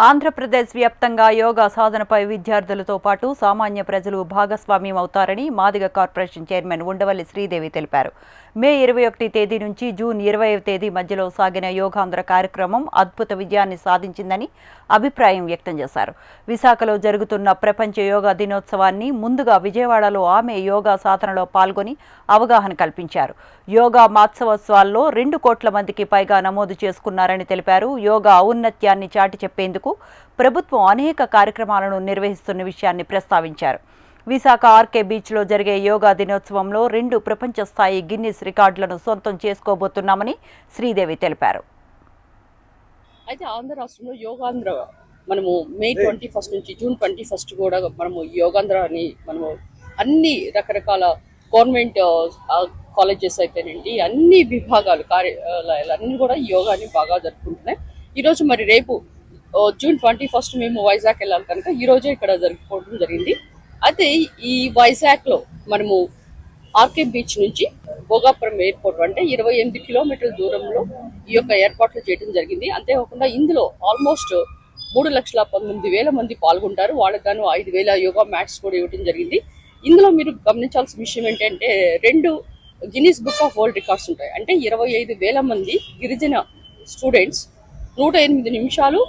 ఆంధ్రప్రదేశ్ వ్యాప్తంగా యోగా సాధనపై విద్యార్థులతో పాటు సామాన్య ప్రజలు భాగస్వామ్యం అవుతారని మాదిగ కార్పొరేషన్ చైర్మన్ ఉండవల్లి శ్రీదేవి తెలిపారు. మే 21 తేదీ నుంచి జూన్ 20వ తేదీ మధ్యలో సాగిన యోగాంధ్ర కార్యక్రమం అద్భుత విజయాన్ని సాధించిందని అభిప్రాయం వ్యక్తం చేశారు. విశాఖలో జరుగుతున్న ప్రపంచ యోగా దినోత్సవాన్ని ముందుగా విజయవాడలో ఆమె యోగా సాధనలో పాల్గొని అవగాహన కల్పించారు. యోగా మహోత్సవాల్లో 2 కోట్ల మందికి పైగా నమోదు చేసుకున్నారని తెలిపారు. యోగా ఔన్నత్యాన్ని చాటి చెప్పేందుకు ప్రభుత్వం అనేక కార్యక్రమాలను నిర్వహిస్తున్న విషయాన్ని ప్రస్తావించారు. విశాఖ ఆర్కే బీచ్లో జరిగే యోగా దినోత్సవంలో 2 ప్రపంచ స్థాయి గిన్నిస్ రికార్డులను సొంతం చేసుకోబోతున్నామని శ్రీదేవి తెలిపారు. అయితే ఆంధ్ర రాష్ట్రంలో యోగాంధ్ర మనము మే 21 నుంచి జూన్ 21 కూడా మనము యోగాంధ్ర అని మనము అన్ని రకరకాల గవర్నమెంట్ కాలేజెస్ అయితేనండి అన్ని విభాగాలు కార్యాలయాలు అన్ని కూడా యోగాని బాగా జరుపుకుంటున్నాయి. ఈరోజు మరి రేపు జూన్ 21 మేము వైజాగ్ వెళ్ళాలి కనుక ఈ రోజే ఇక్కడ జరుపుకోవడం జరిగింది. అయితే ఈ వైజాగ్లో మనము ఆర్కే బీచ్ నుంచి భోగాపురం ఎయిర్పోర్ట్ అంటే 28 కిలోమీటర్ల దూరంలో ఈ యొక్క ఏర్పాట్లు చేయడం జరిగింది. అంతేకాకుండా ఇందులో ఆల్మోస్ట్ 3,19,000 మంది పాల్గొంటారు. వాళ్ళకి గాను 5,000 యోగా మ్యాట్స్ కూడా ఇవ్వడం జరిగింది. ఇందులో మీరు గమనించాల్సిన విషయం ఏంటంటే 2 Guinness book of world records ఉంటాయి. అంటే 25,000 మంది గిరిజన స్టూడెంట్స్ 108 నిమిషాలు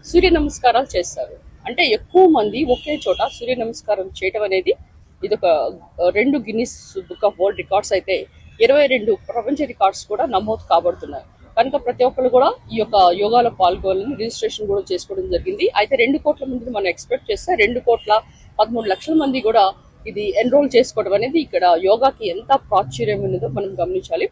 సూర్య నమస్కారాలు చేస్తారు. అంటే ఎక్కువ మంది ఒకే చోట సూర్య నమస్కారం చేయటం అనేది ఇది ఒక 2 Guinness book of world records అయితే 22 ప్రపంచ రికార్డ్స్ కూడా నమోదు కాబడుతున్నాయి. కనుక ప్రతి ఒక్కరు కూడా ఈ యొక్క యోగాలో పాల్గొనాలని రిజిస్ట్రేషన్ కూడా చేసుకోవడం జరిగింది. అయితే 2 కోట్ల మందిని మనం ఎక్స్పెక్ట్ చేస్తే 2,13,00,000 మంది కూడా ఇది ఎన్రోల్ చేసుకోవడం అనేది ఇక్కడ యోగాకి ఎంత ప్రాచుర్యం ఉన్నదో మనం గమనించాలి.